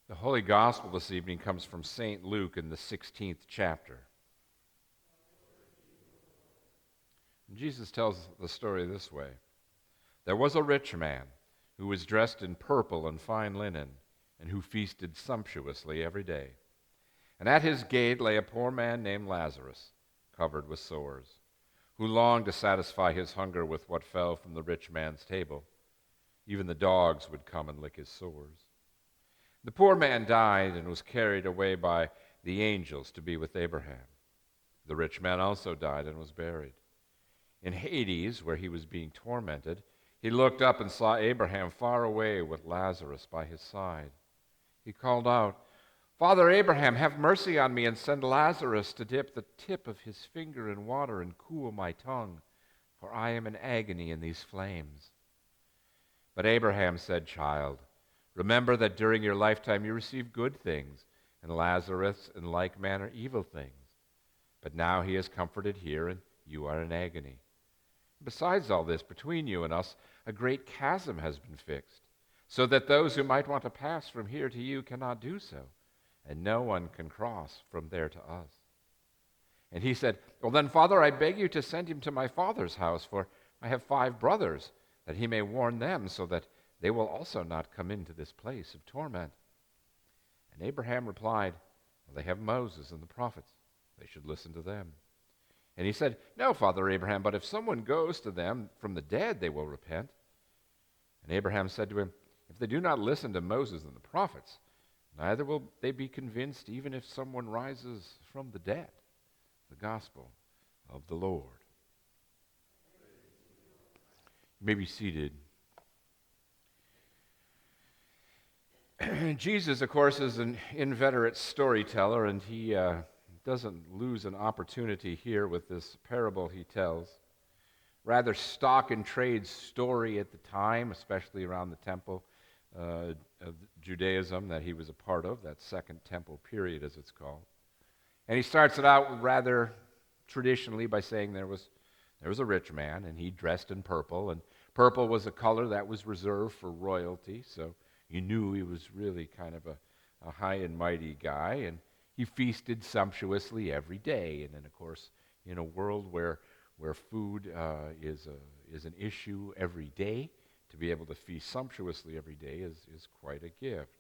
The Holy Gospel this evening comes from St. Luke in the 16th chapter. Jesus tells the story this way. There was a rich man who was dressed in purple and fine linen, and who feasted sumptuously every day. And at his gate lay a poor man named Lazarus, covered with sores, who longed to satisfy his hunger with what fell from the rich man's table. Even the dogs would come and lick his sores. The poor man died and was carried away by the angels to be with Abraham. The rich man also died and was buried. In Hades, where he was being tormented, he looked up and saw Abraham far away with Lazarus by his side. He called out, "Father Abraham, have mercy on me and send Lazarus to dip the tip of his finger in water and cool my tongue, for I am in agony in these flames." But Abraham said, "Child, remember that during your lifetime you received good things, and Lazarus in like manner evil things. But now he is comforted here, and you are in agony. Besides all this, between you and us, a great chasm has been fixed, so that those who might want to pass from here to you cannot do so, and no one can cross from there to us." And he said, "Well then, Father, I beg you to send him to my father's house, for I have 5 brothers, that he may warn them, so that they will also not come into this place of torment." And Abraham replied, "Well, they have Moses and the prophets. They should listen to them." And he said, "No, Father Abraham, but if someone goes to them from the dead, they will repent." And Abraham said to him, "If they do not listen to Moses and the prophets, neither will they be convinced even if someone rises from the dead." The gospel of the Lord. You may be seated. Jesus, of course, is an inveterate storyteller, and he doesn't lose an opportunity here with this parable he tells. Rather stock and trade story at the time, especially around the temple of Judaism that he was a part of, that Second Temple period as it's called. And he starts it out rather traditionally by saying there was a rich man, and he dressed in purple, and purple was a color that was reserved for royalty, so you knew he was really kind of a high and mighty guy, and he feasted sumptuously every day. And then, of course, in a world where food is an issue every day, to be able to feast sumptuously every day is quite a gift.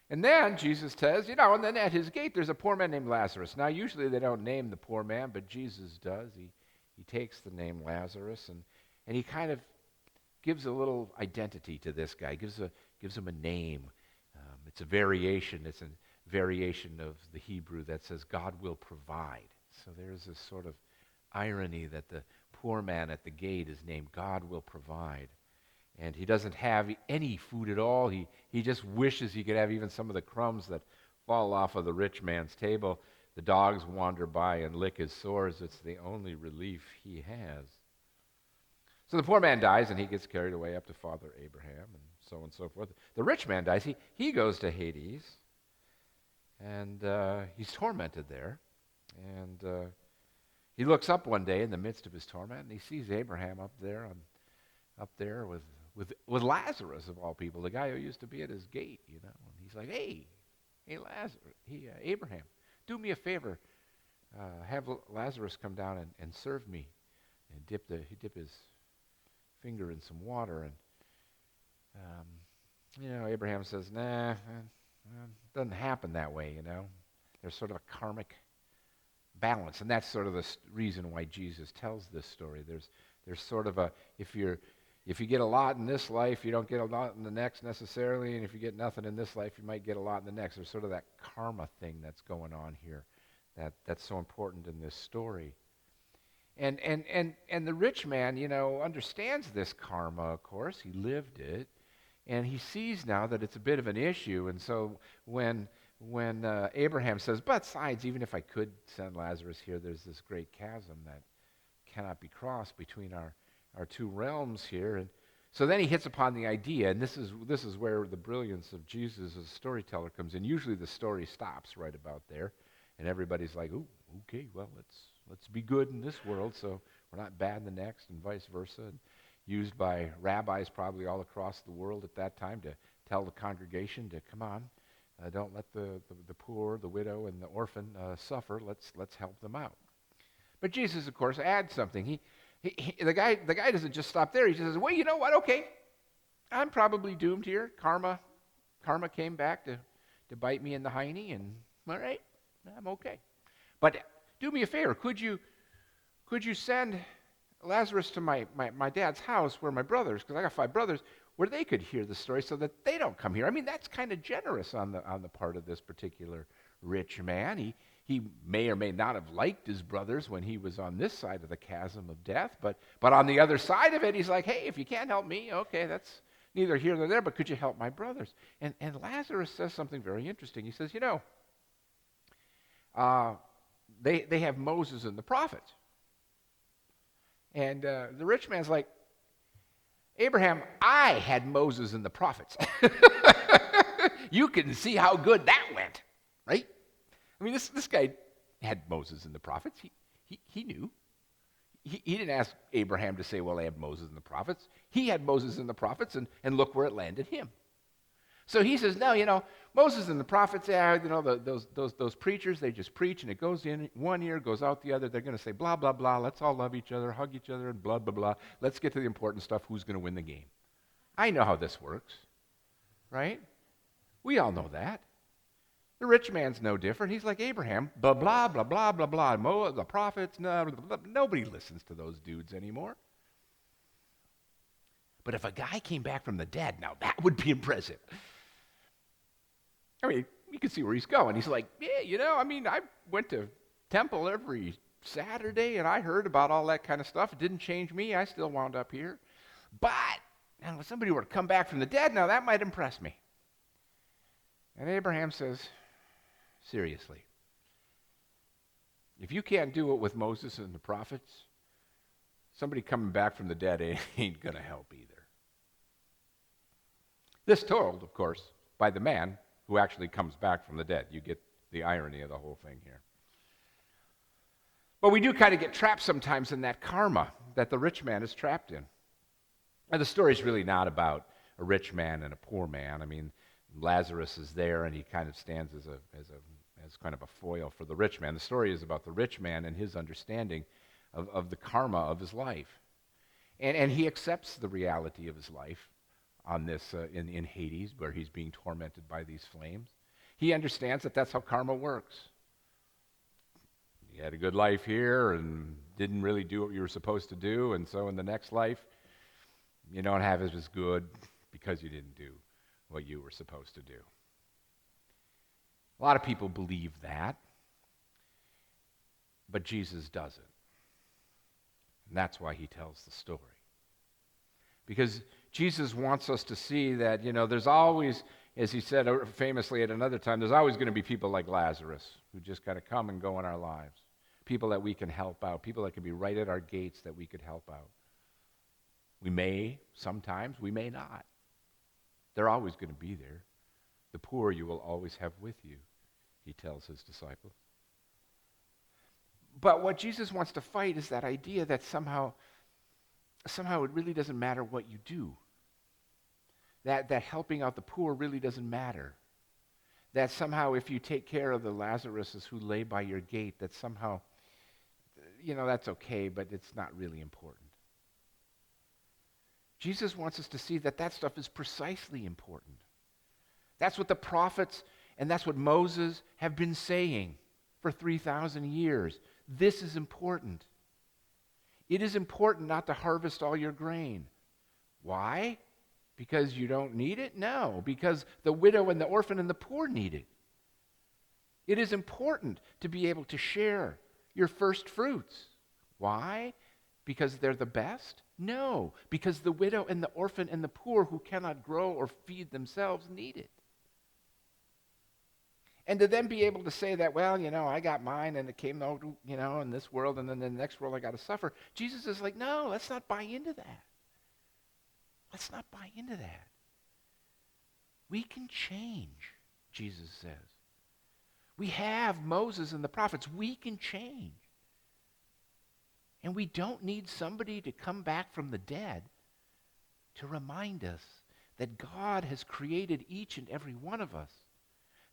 And then Jesus says, and then at his gate there's a poor man named Lazarus. Now, usually they don't name the poor man, but Jesus does. He takes the name Lazarus, and he kind of gives a little identity to this guy, gives him a name. It's a variation. It's a variation of the Hebrew that says God will provide. So there's this sort of irony that the poor man at the gate is named God will provide. And he doesn't have any food at all. He just wishes he could have even some of the crumbs that fall off of the rich man's table. The dogs wander by and lick his sores. It's the only relief he has. So the poor man dies, and he gets carried away up to Father Abraham, and so on and so forth. The rich man dies. He goes to Hades, and he's tormented there. And he looks up one day in the midst of his torment, and he sees Abraham up there with Lazarus, of all people, the guy who used to be at his gate, And he's like, hey, Lazarus, Abraham, do me a favor. Have Lazarus come down and serve me. And he dip his finger in some water. And, Abraham says, nah, it doesn't happen that way, There's sort of a karmic balance. And that's sort of the reason why Jesus tells this story. There's sort of a, if you get a lot in this life, you don't get a lot in the next necessarily, and if you get nothing in this life, you might get a lot in the next. There's sort of that karma thing that's going on here that's so important in this story. And the rich man, understands this karma, of course. He lived it, and he sees now that it's a bit of an issue. And so when Abraham says, besides, even if I could send Lazarus here, there's this great chasm that cannot be crossed between our two realms here. And so then he hits upon the idea, and this is where the brilliance of Jesus as a storyteller comes in. Usually the story stops right about there, and everybody's like, "Ooh, okay, well, let's be good in this world, so we're not bad in the next," and vice versa. And used by rabbis probably all across the world at that time tell the congregation to come on. Don't let the poor, the widow, and the orphan suffer. Let's help them out. But Jesus, of course, adds something. The guy doesn't just stop there. He says, well, you know what? Okay, I'm probably doomed here. Karma came back to bite me in the hiney, and all right, I'm okay. But do me a favor. Could you send Lazarus to my dad's house where my brothers, because I got 5 brothers, where they could hear the story so that they don't come here? I mean, that's kind of generous on the part of this particular rich man. He may or may not have liked his brothers when he was on this side of the chasm of death, but on the other side of it, he's like, hey, if you can't help me, okay, that's neither here nor there, but could you help my brothers? And Lazarus says something very interesting. He says, they have Moses and the prophets. And the rich man's like, Abraham, I had Moses and the prophets. You can see how good that went, right? I mean, this guy had Moses and the prophets. He knew. He didn't ask Abraham to say, well, I have Moses and the prophets. He had Moses and the prophets, and look where it landed him. So he says, no, Moses and the prophets, those preachers, they just preach, and it goes in one ear, goes out the other. They're going to say, blah, blah, blah, let's all love each other, hug each other, and blah, blah, blah. Let's get to the important stuff, who's going to win the game. I know how this works, right? We all know that. The rich man's no different. He's like Abraham, blah, blah, blah, blah, blah, blah. The prophets, nobody listens to those dudes anymore. But if a guy came back from the dead, now that would be impressive. I mean, you can see where he's going. He's like, yeah, I went to temple every Saturday, and I heard about all that kind of stuff. It didn't change me. I still wound up here. But now, if somebody were to come back from the dead, now that might impress me. And Abraham says, seriously, if you can't do it with Moses and the prophets, somebody coming back from the dead ain't going to help either. This told, of course, by the man who actually comes back from the dead. You get the irony of the whole thing here. But we do kind of get trapped sometimes in that karma that the rich man is trapped in. And the story's really not about a rich man and a poor man. I mean, Lazarus is there, and he kind of stands as kind of a foil for the rich man. The story is about the rich man and his understanding of the karma of his life. And he accepts the reality of his life on this in Hades, where he's being tormented by these flames. He understands that that's how karma works. You had a good life here and didn't really do what you were supposed to do, and so in the next life, you don't have it as good because you didn't do what you were supposed to do. A lot of people believe that, but Jesus doesn't. And that's why he tells the story. Because Jesus wants us to see that, there's always, as he said famously at another time, there's always going to be people like Lazarus who just kind of come and go in our lives. People that we can help out. People that can be right at our gates that we could help out. We may, sometimes, we may not. They're always going to be there. The poor you will always have with you, he tells his disciples. But what Jesus wants to fight is that idea that somehow it really doesn't matter what you do. That helping out the poor really doesn't matter. That somehow if you take care of the Lazaruses who lay by your gate, that somehow, that's okay, but it's not really important. Jesus wants us to see that stuff is precisely important. That's what the prophets and that's what Moses have been saying for 3,000 years. This is important. It is important not to harvest all your grain. Why? Because you don't need it? No, because the widow and the orphan and the poor need it. It is important to be able to share your first fruits. Why? Because they're the best? No, because the widow and the orphan and the poor who cannot grow or feed themselves need it. And to then be able to say that, well, I got mine and it came out, in this world and then in the next world I got to suffer. Jesus is like, no, let's not buy into that. Let's not buy into that. We can change, Jesus says. We have Moses and the prophets. We can change. And we don't need somebody to come back from the dead to remind us that God has created each and every one of us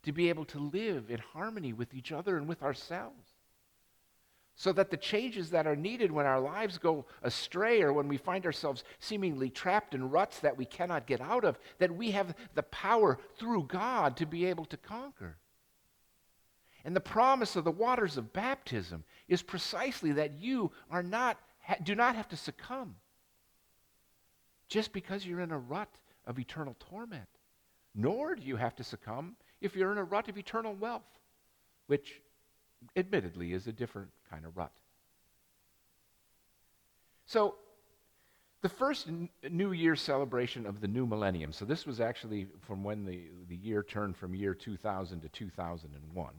to be able to live in harmony with each other and with ourselves. So that the changes that are needed when our lives go astray or when we find ourselves seemingly trapped in ruts that we cannot get out of, that we have the power through God to be able to conquer. And the promise of the waters of baptism is precisely that you do not have to succumb just because you're in a rut of eternal torment. Nor do you have to succumb if you're in a rut of eternal wealth, which admittedly is a different kind of rut. So, the first New Year celebration of the new millennium, so this was actually from when the year turned from year 2000 to 2001.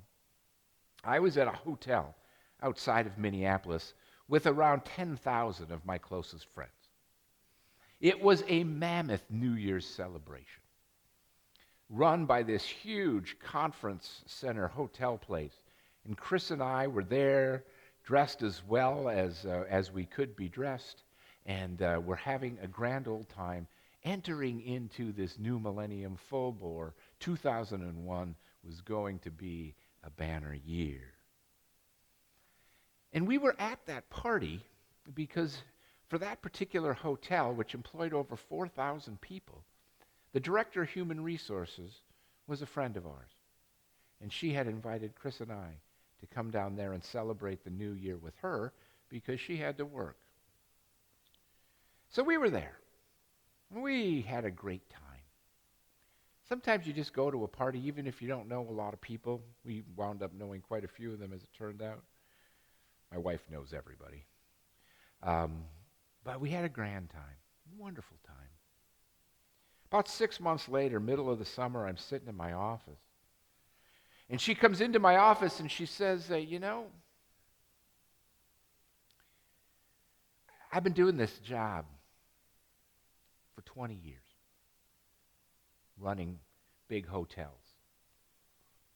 I was at a hotel outside of Minneapolis with around 10,000 of my closest friends. It was a mammoth New Year's celebration run by this huge conference center hotel place. And Chris and I were there, dressed as well as we could be dressed, and we're having a grand old time entering into this new millennium full bore. 2001 was going to be a banner year. And we were at that party because for that particular hotel, which employed over 4,000 people, the director of human resources was a friend of ours. And she had invited Chris and I to come down there and celebrate the new year with her because she had to work. So we were there. We had a great time. Sometimes you just go to a party even if you don't know a lot of people. We wound up knowing quite a few of them as it turned out. My wife knows everybody. But we had a grand time, wonderful time. About 6 months later, middle of the summer, I'm sitting in my office. And she comes into my office and she says, I've been doing this job for 20 years, running big hotels,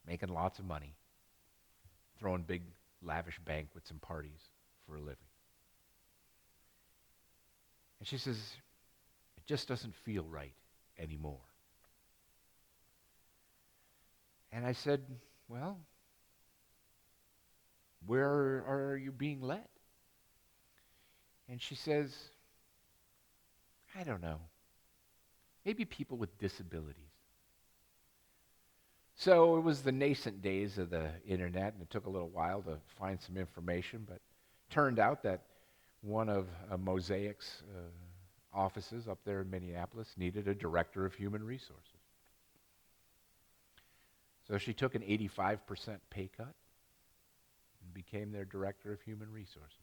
making lots of money, throwing big, lavish banquets and parties for a living. And she says, it just doesn't feel right anymore. And I said, well, where are you being led? And she says, I don't know. Maybe people with disabilities. So it was the nascent days of the internet, and it took a little while to find some information, but turned out that one of Mosaic's offices up there in Minneapolis needed a director of human resources. So she took an 85% pay cut and became their director of human resources.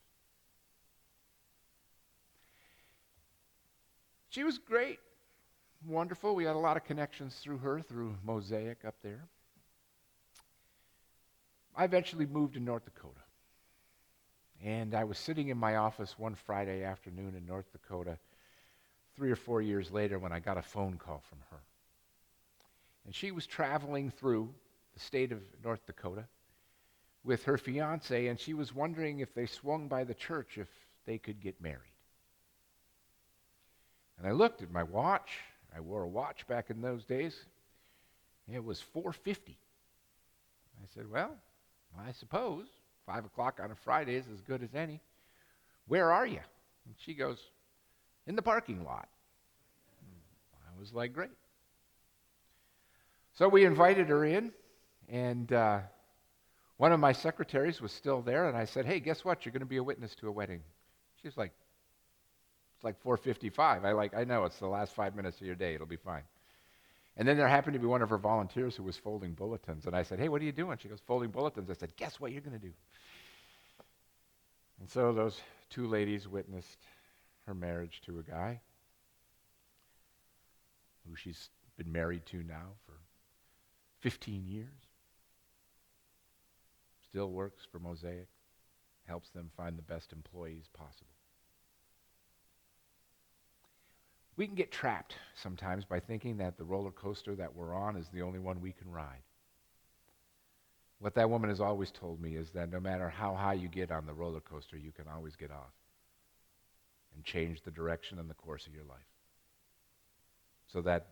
She was great, wonderful. We had a lot of connections through her, through Mosaic up there. I eventually moved to North Dakota. And I was sitting in my office one Friday afternoon in North Dakota 3 or 4 years later when I got a phone call from her. And she was traveling through the state of North Dakota with her fiance, and she was wondering if they swung by the church if they could get married. And I looked at my watch. I wore a watch back in those days. It was 4:50. I said, well, I suppose 5 o'clock on a Friday is as good as any. Where are you? And she goes, in the parking lot. I was like, great. So we invited her in, and one of my secretaries was still there, and I said, hey, guess what? You're going to be a witness to a wedding. She's like, it's like 4:55. I know, it's the last 5 minutes of your day. It'll be fine. And then there happened to be one of her volunteers who was folding bulletins, and I said, hey, what are you doing? She goes, folding bulletins. I said, guess what you're going to do? And so those two ladies witnessed her marriage to a guy who she's been married to now for 15 years. Still works for Mosaic, helps them find the best employees possible. We can get trapped sometimes by thinking that the roller coaster that we're on is the only one we can ride. What that woman has always told me is that no matter how high you get on the roller coaster, you can always get off and change the direction and the course of your life. So that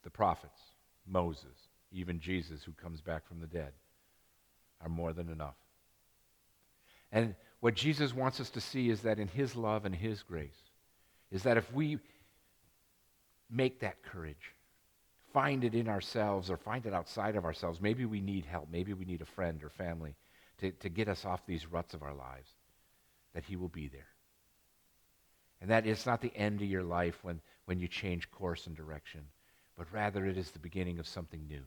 The prophets, Moses, even Jesus, who comes back from the dead, are more than enough. And what Jesus wants us to see is that in his love and his grace, is that if we make that courage, find it in ourselves or find it outside of ourselves, maybe we need help, maybe we need a friend or family to get us off these ruts of our lives, that he will be there. And that it's not the end of your life when you change course and direction, but rather it is the beginning of something new.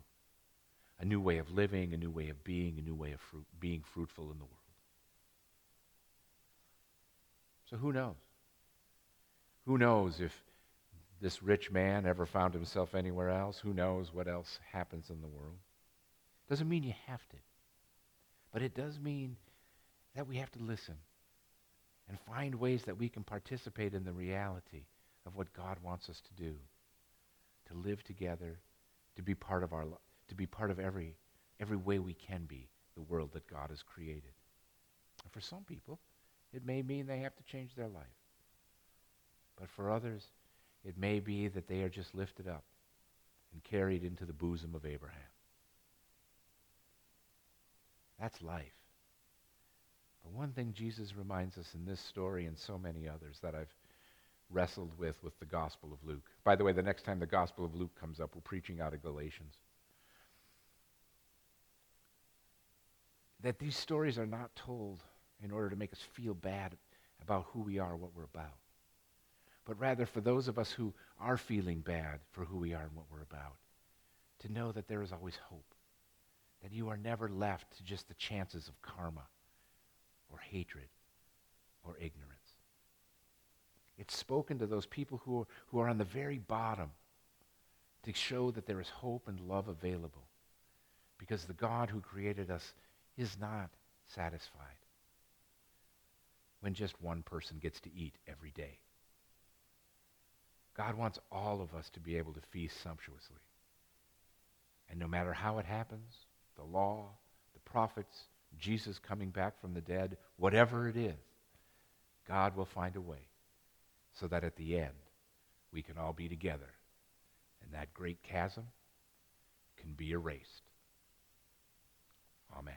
A new way of living, a new way of being, a new way of being fruitful in the world. So who knows? Who knows if this rich man ever found himself anywhere else? Who knows what else happens in the world? Doesn't mean you have to. But it does mean that we have to listen and find ways that we can participate in the reality of what God wants us to do. To live together, to be part of every way we can be the world that God has created. And for some people, it may mean they have to change their life. But for others, it may be that they are just lifted up and carried into the bosom of Abraham. That's life. But one thing Jesus reminds us in this story and so many others that I've wrestled with the Gospel of Luke. By the way, the next time the Gospel of Luke comes up, we're preaching out of Galatians. That these stories are not told in order to make us feel bad about who we are, what we're about. But rather for those of us who are feeling bad for who we are and what we're about, to know that there is always hope. That you are never left to just the chances of karma or hatred or ignorance. It's spoken to those people who are on the very bottom to show that there is hope and love available. Because the God who created us is not satisfied when just one person gets to eat every day. God wants all of us to be able to feast sumptuously. And no matter how it happens, the law, the prophets, Jesus coming back from the dead, whatever it is, God will find a way so that at the end we can all be together and that great chasm can be erased. Amen.